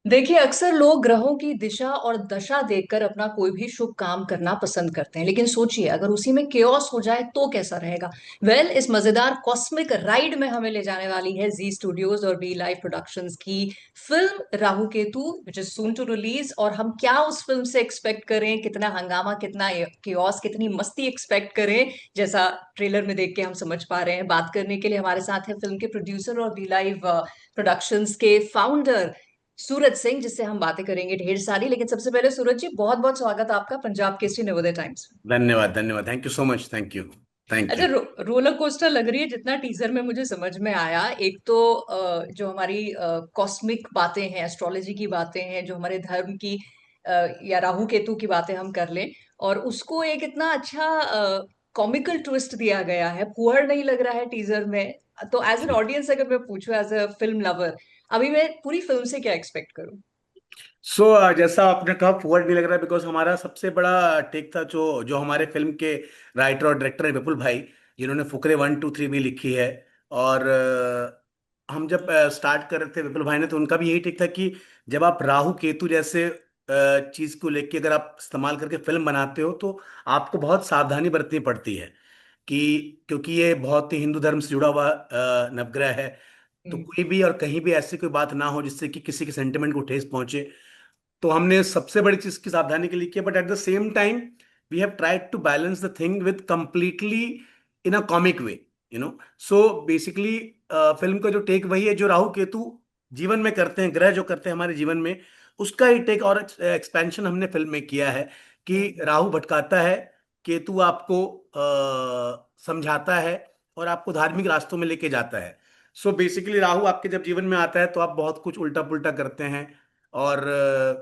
देखिए, अक्सर लोग ग्रहों की दिशा और दशा देखकर अपना कोई भी शुभ काम करना पसंद करते हैं, लेकिन सोचिए अगर उसी में केओस हो जाए तो कैसा रहेगा। इस मजेदार कॉस्मिक राइड में हमें ले जाने वाली है जी स्टूडियोज और बी लाइव प्रोडक्शंस की film Rahu Ketu, which is soon to release. और हम क्या उस फिल्म से एक्सपेक्ट करें, कितना हंगामा, कितना केओस, कितनी मस्ती एक्सपेक्ट करें, जैसा ट्रेलर में देख के हम समझ पा रहे हैं। बात करने के लिए हमारे साथ है फिल्म के प्रोड्यूसर और बी लाइव प्रोडक्शंस के फाउंडर सूरज सिंह, जिससे हम बातें करेंगे ढेर सारी। लेकिन सबसे पहले सूरज जी, बहुत बहुत स्वागत है आपका पंजाब केसरी नवोदय टाइम्स में। धन्यवाद धन्यवाद, thank you so much, thank you. Thank अच्छा, यू। रोलर कोस्टर लग रही है जितना टीजर में मुझे समझ में आया। एक तो जो हमारी कॉस्मिक बातें हैं, एस्ट्रोलॉजी की बातें हैं, जो हमारे धर्म की या राहु केतु की बातें हम कर लें, और उसको एक इतना अच्छा कॉमिकल ट्विस्ट दिया गया है, पुअर नहीं लग रहा है टीजर में। तो एज एन जी। ऑडियंस अगर मैं पूछूं, एज अ फिल्म लवर, अभी मैं पूरी फिल्म से क्या एक्सपेक्ट करूं? सो जैसा आपने कहा, फुअर नहीं लग रहा है, बिकॉज हमारा सबसे बड़ा टेक था जो जो हमारे फिल्म के राइटर और डायरेक्टर है विपुल भाई, जिन्होंने फुकरे 1 2 3 भी लिखी है। और हम जब स्टार्ट कर रहे थे विपुल भाई ने, तो उनका भी यही टेक था कि जब आप राहु केतु जैसे चीज को लेके अगर आप इस्तेमाल करके फिल्म बनाते हो, तो आपको बहुत सावधानी बरतनी पड़ती है कि क्योंकि ये बहुत ही हिंदू धर्म से जुड़ा हुआ नवग्रह है। तो हम्म। कोई भी और कहीं भी ऐसी कोई बात ना हो जिससे कि किसी के सेंटिमेंट को ठेस पहुंचे। तो हमने सबसे बड़ी चीज की सावधानी के लिए किया, but at the same time we have tried to balance the thing with completely in a comic way, you know. So basically film का जो टेक वही है जो राहु केतु जीवन में करते हैं, ग्रह जो करते हैं हमारे जीवन में, उसका ही टेक और एक्सपेंशन हमने फिल्म में किया है। कि हम्म। राहु भटकाता है, केतु आपको समझाता है और आपको धार्मिक रास्तों में लेके जाता है। सो बेसिकली राहु आपके जब जीवन में आता है तो आप बहुत कुछ उल्टा पुल्टा करते हैं, और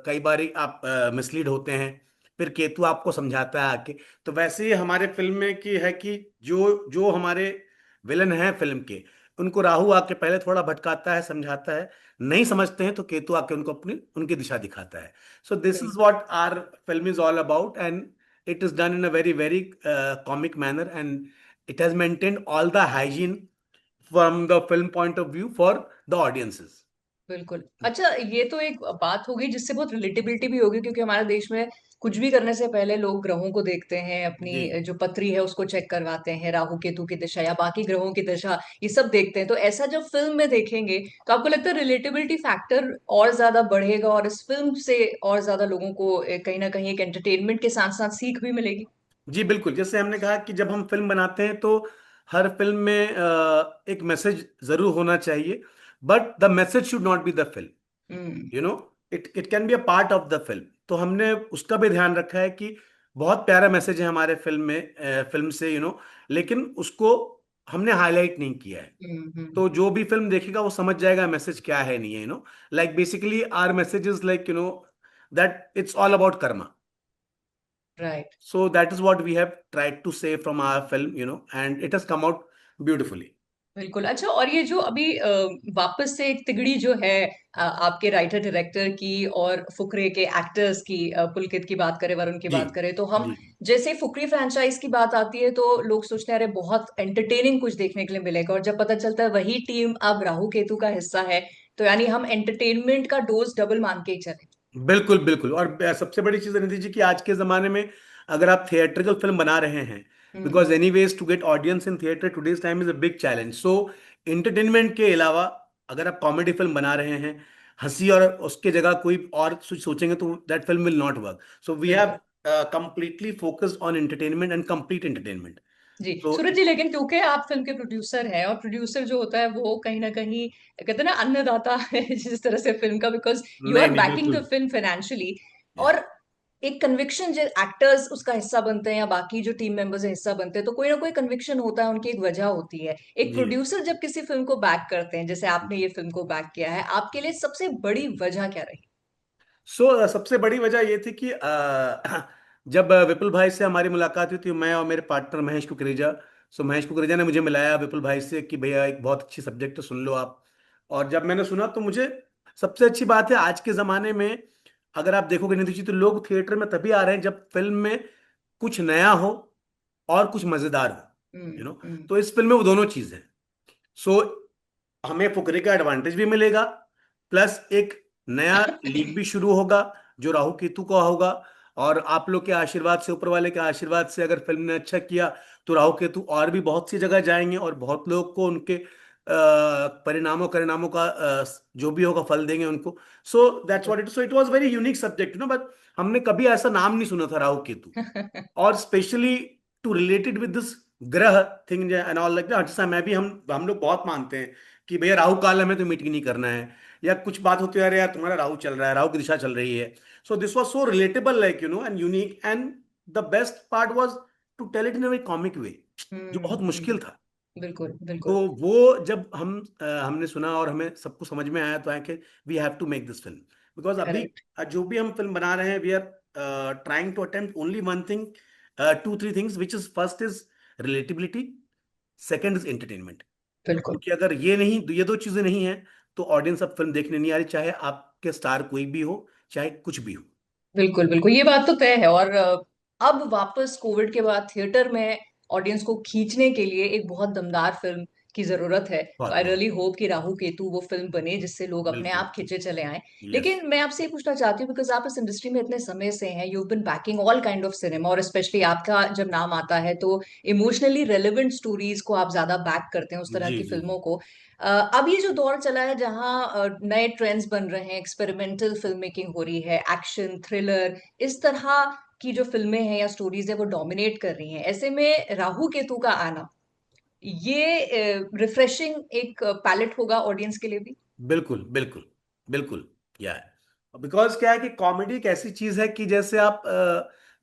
कई बार आप मिसलीड होते हैं। फिर केतु आपको समझाता है आके। तो वैसे ही हमारे फिल्म में की है कि जो जो हमारे विलन हैं फिल्म के, उनको राहु आके पहले थोड़ा भटकाता है, समझाता है। नहीं समझते हैं तो केतु आके उनको अपनी उनकी दिशा दिखाता है। So this is what our film is all about, and it is done in a very very comic manner, and it has maintained all the hygiene from the film point of view for the audiences. बिल्कुल। अच्छा, ये तो एक बात होगी जिससे बहुत relatability भी होगी, क्योंकि हमारे देश में कुछ भी करने से पहले लोग ग्रहों को देखते हैं, जी। अपनी जो पत्री है उसको चेक करवाते हैं, राहु केतु की दिशा या बाकी ग्रहों की दिशा, ये सब देखते हैं। तो ऐसा जब फिल्म में देखेंगे तो आपको लगता है रिलेटेबिलिटी फैक्टर और ज्यादा बढ़ेगा, और इस फिल्म से और ज्यादा लोगों को कहीं ना कहीं एक एंटरटेनमेंट के साथ साथ सीख भी मिलेगी? जी बिल्कुल, जैसे हमने कहा कि जब हम फिल्म बनाते हैं तो हर फिल्म में एक मैसेज जरूर होना चाहिए, but the message should not be the film, hmm. You know. It can be a part of the film. तो हमने उसका भी ध्यान रखा है कि बहुत प्यारा मैसेज है हमारे फिल्म में, फिल्म से, लेकिन उसको हमने हाईलाइट नहीं किया है। हम्म। तो जो भी फिल्म देखेगा वो समझ जाएगा मैसेज क्या है, नहीं है, like basically our message is like, that it's all about karma. Right. So that is what we have tried to say from our film, and it has come out beautifully. बिल्कुल। अच्छा, और ये जो अभी वापस से एक तिगड़ी जो है आपके राइटर डायरेक्टर की और फुकरे के एक्टर्स की, पुलकित की बात करें, वरुण की जी बात करें, तो हम जी जैसे फुकरी फ्रेंचाइज की बात आती है तो लोग सोचते हैं अरे बहुत एंटरटेनिंग कुछ देखने के लिए मिलेगा, और जब पता चलता है वही टीम अब राहु केतु का हिस्सा है, तो यानी हम एंटरटेनमेंट का डोज डबल मान के ही चले। बिल्कुल बिल्कुल। और सबसे बड़ी चीज़ निधि जी कि आज के ज़माने में अगर आप थिएट्रिकल फिल्म बना रहे हैं, hmm. Because any ways to get audience in theatre today's time is a big challenge. So entertainment के अलावा अगर आप कॉमेडी फिल्म बना रहे हैं, हंसी और उसके जगह कोई और सोचेंगे तो that film will not work. So we have बिल्कुल। Completely focused on entertainment and complete entertainment. जी तो सूरज जी, लेकिन क्योंकि आप फिल्म के प्रोड्यूसर हैं, और प्रोड्यूसर जो होता है वो कहीं ना कहीं कहते हैं ना अन्नदाता है जिस तरह से फिल्म का, बिकॉज यू नहीं आर नहीं, बैकिंग द बिल्कुल। Film financially. या और एक कन्विक्शन, जो एक्टर्स उसका हिस्सा बनते हैं या बाकी जो टीम मेंबर्स हिस्सा बनते हैं, तो कोई ना कोई कन्विक्शन होता है, उनकी एक वजह होती है। एक जी। प्रोड्यूसर जब किसी फिल्म को बैक करते हैं, जैसे आपने ये फिल्म को बैक किया है, आपके लिए सबसे बड़ी वजह क्या रही? सो सबसे बड़ी वजह ये थी कि जब विपुल भाई से हमारी मुलाकात हुई थी, मैं और मेरे पार्टनर महेश कुकरेजा। सो महेश कुकरेजा ने मुझे मिलाया विपुल भाई से कि भैया एक बहुत अच्छी सब्जेक्ट है, सुन लो आप। और जब मैंने सुना तो मुझे सबसे अच्छी बात है आज के ज़माने में, अगर आप देखोगे निधि जी, तो लोग थिएटर में तभी आ रहे हैं जब फिल्म में कुछ नया हो और कुछ मज़ेदार हो, हम्म। तो इस फिल्म में वो दोनों चीज़ है। सो हमें फुकरे का एडवांटेज भी मिलेगा, प्लस एक नया लीग भी शुरू होगा जो राहु केतु का होगा। और आप लोग के आशीर्वाद से, ऊपर वाले के आशीर्वाद से, अगर फिल्म ने अच्छा किया तो राहु केतु और भी बहुत सी जगह जाएंगे और बहुत लोग को उनके परिणामों परिणामों का जो भी होगा फल देंगे उनको। So that's what it, so it was very unique subject but हमने कभी ऐसा नाम नहीं सुना था राहु केतु। और specially to related with this ग्रह thing and all like that, जैसा मैं भी, हम लोग बहुत मानते हैं कि भैया राहु काल है, हमें तो मीटिंग नहीं करना है, या कुछ बात होती है अरे यार तुम्हारा राहु चल रहा है, राहु की दिशा चल रही है। So this was so relatable like and unique, and the best part was to tell it in a very comic way, जो बहुत मुश्किल था। बिल्कुल तो बिल्कुल। वो जब हमने सुना और हमें सबको समझ में आया तो है कि we have to make this film, because अभी करेक्ट। जो भी हम फिल्म बना रहे हैं we are trying to attempt only one thing, two three things, which is first is relatability, second is entertainment. बिल्कुल क्योंकि अगर ये दो चीजें नहीं है तो ऑडियंस अब फिल्म देखने नहीं आ रही, चाहे आपके स्टार कोई भी हो, चाहे कुछ भी हो। बिल्कुल बिल्कुल, ये बात तो तय है। और अब वापस कोविड के बाद थिएटर में ऑडियंस को खींचने के लिए एक बहुत दमदार फिल्म की जरूरत है। तो बहुत आई बहुत रियली होप कि राहु केतु वो फिल्म बने जिससे लोग अपने बिल्कुल। आप खींचे चले आए। यस। लेकिन मैं आपसे ये पूछना चाहती हूँ, बिकॉज आप इस इंडस्ट्री में इतने समय से हैं, you been banking all kind of cinema, और स्पेशली आपका जब नाम आता है तो इमोशनली रेलिवेंट स्टोरीज को आप ज्यादा बैक करते हैं, उस तरह जी की जी जी। फिल्मों को। अब ये जो दौर चला है जहाँ नए ट्रेंड्स बन रहे हैं, एक्सपेरिमेंटल फिल्म मेकिंग हो रही है, एक्शन थ्रिलर, इस तरह की जो फिल्में हैं या स्टोरीज है वो डोमिनेट कर रही हैं, ऐसे में राहु केतु का आना ये रिफ्रेशिंग एक पैलेट होगा ऑडियंस के लिए भी। बिल्कुल बिल्कुल बिल्कुल। क्या है, बिकॉज क्या है कि कॉमेडी एक ऐसी चीज है कि जैसे आप,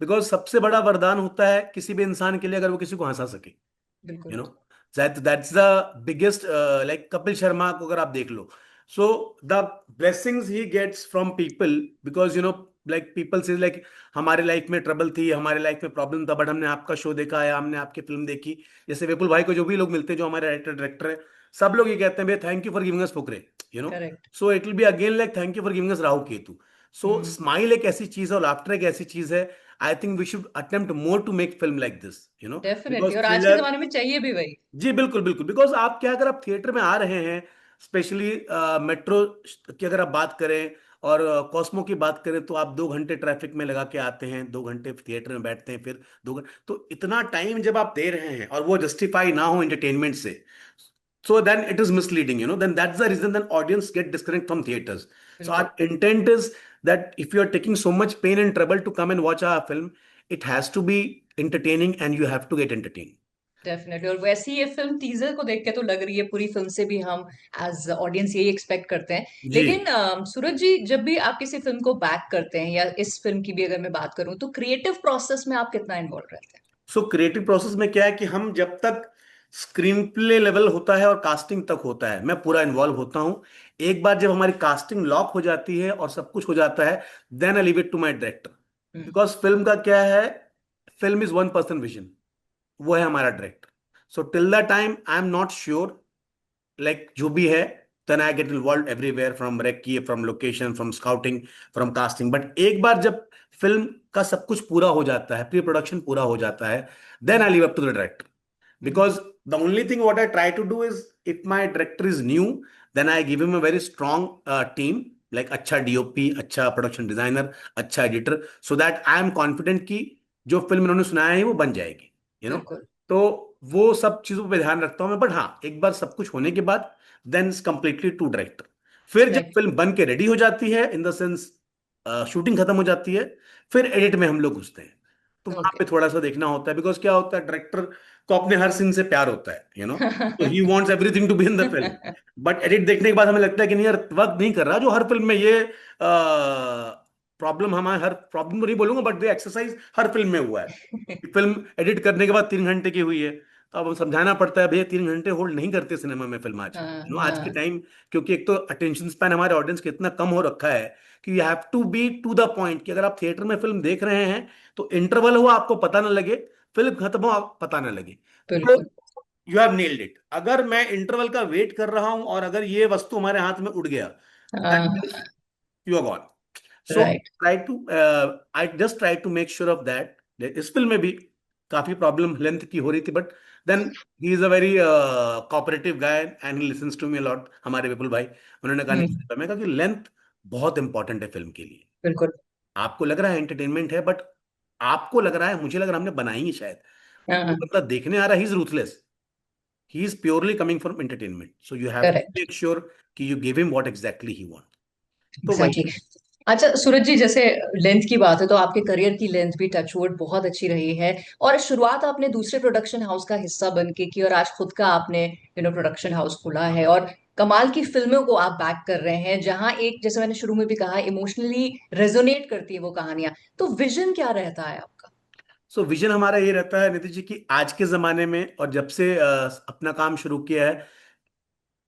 बिकॉज सबसे बड़ा वरदान होता है किसी भी इंसान के लिए अगर वो किसी को हंसा सके, बिल्कुल। You know, that's the biggest, like Kapil Sharma को अगर आप देख लो, so the blessings he gets from people, because like people से लाइक हमारे लाइफ में ट्रबल थी, हमारे लाइफ में प्रॉब्लम था, बट हमने आपका शो देखा है, हमने आपकी फिल्म देखी। जैसे विपुल भाई को जो भी लोग मिलते हैं जो हमारे राइटर डायरेक्टर है, सब लोग ये कहते हैं भैया thank you for giving us Fukrey, you know. Correct. So it will be again like thank you for giving us Rahu Ketu. So hmm. Smile एक ऐसी चीज है और लाफ्टर एक ऐसी चीज है, I think we should attempt more to make film like this, definitely, because और आज के थ्रिलर। जमाने में चाहिए भी वही। जी बिल्कुल बिल्कुल, बिकॉज आप क्या, अगर आप थिएटर में आ रहे हैं, स्पेशली मेट्रो की अगर आप बात करें और कॉस्मो की बात करें, तो आप 2 घंटे ट्रैफिक में लगा के आते हैं, 2 घंटे थिएटर में बैठते हैं, फिर 2 घंटे, तो इतना टाइम जब आप दे रहे हैं और वो जस्टिफाई ना हो एंटरटेनमेंट से, so then it is misleading, then that's the reason that audience get disconnect from theaters. So बिल्कुल। our intent is that if you are taking so much pain and trouble to come and watch our film, it has to be entertaining and you have to get entertained. Definitely, और वैसी ये film teaser को देख के तो लग रही है, पूरी फिल्म से भी हम एज ऑडियंस यही एक्सपेक्ट करते हैं। जी। लेकिन सूरज जी, जब भी आप किसी फिल्म को बैक करते हैं, या इस फिल्म की भी अगर मैं बात करूं, तो क्रिएटिव प्रोसेस में आप कितना इन्वॉल्व रहते हैं? सो क्रिएटिव प्रोसेस में क्या है कि हम जब तक स्क्रीन प्ले लेवल होता है और कास्टिंग तक होता है, मैं पूरा इन्वॉल्व होता हूँ। एक बार जब हमारी कास्टिंग लॉक हो जाती है और सब कुछ हो जाता है, then I leave it to my director. Hmm. Because film का क्या है, film is one person vision, वो है हमारा director. So till the time I am not sure, like जो भी है, then I get involve everywhere, from recce, from location, from scouting, from casting. But एक बार जब फिल्म का सब कुछ पूरा हो जाता है, प्री प्रोडक्शन पूरा हो जाता है, then I leave up to the director. Hmm. Because the only thing what I try to do is, if my director is new, then I give him a very strong team, like अच्छा DOP, अच्छा production designer, अच्छा editor, so that I am confident कि जो film इन्होंने सुनाया है वो बन जाएगी, बिल्कुल। तो वो सब चीजों पे ध्यान रखता हूँ मैं। बट हाँ, एक बार सब कुछ होने के बाद then it's completely to director. फिर जब राइट। फिल्म बन के रेडी हो जाती है, इन द सेंस शूटिंग खत्म हो जाती है, फिर एडिट में हम लोग घुसते हैं। तो वहां ओके। पे थोड़ा सा देखना होता है, बिकॉज क्या होता है, डायरेक्टर को अपने हर सीन से प्यार होता है, तो he wants everything to be in the film. But edit देखने के बाद हमें लगता है कि नहीं यार, वर्क नहीं कर रहा जो हर फिल्म में ये प्रॉब्लम, हमारे हर प्रॉब्लम तो नहीं बोलूंगा, बट ये एक्सरसाइज हर फिल्म में हुआ है। फिल्म एडिट करने के बाद 3 घंटे की हुई है, तो अब हम समझाना पड़ता है भैया 3 घंटे होल्ड नहीं करते सिनेमा में फिल्म आज, हाँ आज के हाँ। टाइम। क्योंकि एक तो अटेंशन स्पैन हमारे ऑडियंस का इतना कम हो रखा है कि you have to be to the point, कि अगर आप थिएटर में फिल्म देख रहे हैं तो इंटरवल हुआ आपको पता ना लगे, फिल्म खत्म हो आप पता ना लगे। तो बिल्कुल। You have nailed it. अगर मैं इंटरवल का वेट कर रहा हूं और अगर ये वस्तु हमारे हाथ में उड़ गया, दैट मीन्स हाँ। You are gone. So right. Try to I just try to make sure of that. इस फिल्म में भी काफी प्रॉब्लम लेंथ की हो रही थी, but then he is a very cooperative guy and he listens to me lot, हमारे विपुल भाई। उन्होंने कहा नहीं, मैं कहा कि लेंथ बहुत इंपॉर्टेंट है फिल्म के लिए। बिल्कुल। आपको लग रहा है एंटरटेनमेंट है, बट आपको लग रहा है, मुझे लग रहा है हमने बनाई है शायद, हाँ जो हाँ। बंदा देखने आ रहा है, he is ruthless, he is purely coming from entertainment, so you have to correct. Make sure कि you give him what exactly he want. तो वही एग्जैक्टली है। exactly. अच्छा सूरज जी, जैसे लेंथ की बात है तो आपके करियर की लेंथ भी टचवुड बहुत अच्छी रही है। और शुरुआत आपने दूसरे प्रोडक्शन हाउस का हिस्सा बन के की और आज खुद का आपने प्रोडक्शन हाउस खुला है हाँ। और कमाल की फिल्मों को आप बैक कर रहे हैं, जहां एक, जैसे मैंने शुरू में भी कहा, इमोशनली रेजोनेट करती है वो कहानियां। तो विजन क्या रहता है आपका? सो विजन हमारा ये रहता है नीति जी कि आज के जमाने में, और जब से अपना काम शुरू किया है,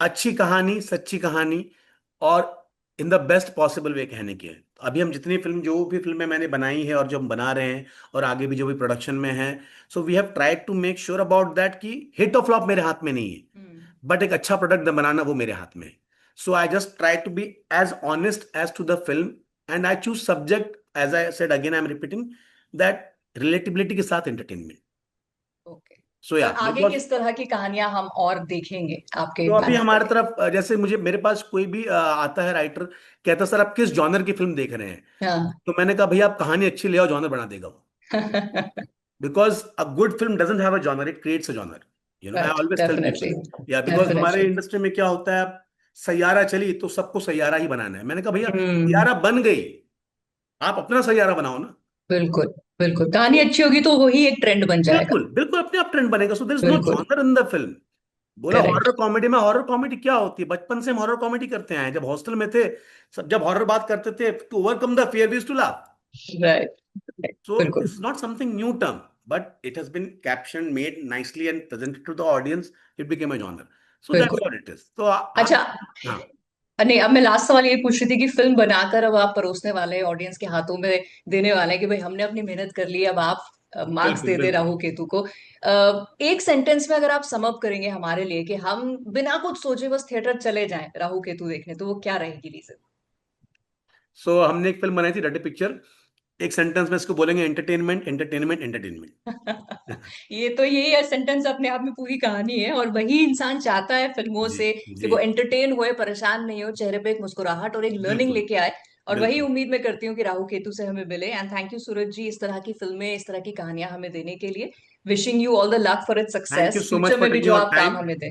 अच्छी कहानी, सच्ची कहानी, और in the best possible way कहने की है। तो अभी हम जितनी फिल्म, जो भी फिल्में मैंने बनाई है और जो हम बना रहे हैं, और आगे भी जो भी प्रोडक्शन में है, so we have tried to make sure about that कि हिट और फ्लॉप मेरे हाथ में नहीं है, हम्म। बट एक अच्छा प्रोडक्ट बनाना वो मेरे हाथ में है। So I just try to be as honest as to the film, and I choose subject, as I said again, I am repeating that, relatability के साथ एंटरटेनमेंट। ओके। सो या और आगे बिकॉज, किस तरह की कहानियां हम और देखेंगे आपके तो अभी बैनर हमारे तले? तरफ जैसे मुझे, मेरे पास कोई भी आता है राइटर, कहता सर आप किस जॉनर की फिल्म देख रहे हैं, हाँ। तो मैंने कहा भैया आप कहानी अच्छी ले आओ, जॉनर बना देगा वो। Because a good film doesn't have a genre, it creates a genre, I right, always tell definitely. People. या बिकॉज हमारे डेफिनेटली। इंडस्ट्री में क्या होता है, अब सैयारा चली तो सबको सैयारा ही बनाना है। मैंने कहा भैया हम्म। सैयारा बन गई, आप अपना सैयारा बनाओ ना। बिल्कुल। बिल्कुल, कहानी तो अच्छी होगी तो वही एक ट्रेंड बन जाएगा। बिल्कुल बिल्कुल अपने आप ट्रेंड बनेगा। सो देयर इज नो बिल्कुल। Genre in the film. बोला हॉरर करेक्ट। कॉमेडी में, हॉरर कॉमेडी क्या होती है, बचपन से हम हॉरर कॉमेडी करते आए हैं, जब हॉस्टल में थे, सब जब हॉरर बात करते थे, to overcome the fear we used to laugh. Right. So बिल्कुल। This is not something new term, but it has been caption made nicely and presented to the audience, it became a genre. So that's बिल्कुल। What it is. तो अच्छा। आप, हाँ नहीं, अब मैं last सवाल ये पूछ रही थी कि फिल्म बनाकर अब आप परोसने वाले, ऑडियंस के हाथों में देने वाले हैं कि भाई हमने अपनी मेहनत कर ली, अब आप मार्क्स बिल्कुल दे दे बिल्कुल। राहु केतु को। एक सेंटेंस में अगर आप सम अप करेंगे हमारे लिए कि हम बिना कुछ सोचे बस थिएटर चले जाएं राहु केतु देखने, तो वो क्या रहेगी रीजन? सो हमने एक फिल्म बनाई थी रेड पिक्चर, एक सेंटेंस में इसको बोलेंगे, एंटरटेनमेंट एंटरटेनमेंट एंटरटेनमेंट। ये तो यही सेंटेंस अपने आप में पूरी कहानी है, और वही इंसान चाहता है फिल्मों जी से कि जी। वो एंटरटेन होए, परेशान नहीं हो, चेहरे पे एक मुस्कुराहट और एक लर्निंग बिल्कुल लेके आए। और वही बिल्कुल। उम्मीद मैं करती हूँ कि राहु केतु से हमें मिले। एंड थैंक यू सूरज जी, इस तरह की फिल्में, इस तरह की कहानियां हमें देने के लिए। Wishing you all the luck for its thank you success, so much future for में भी टेकिंग जो योर आप काम टाइम। हमें दें।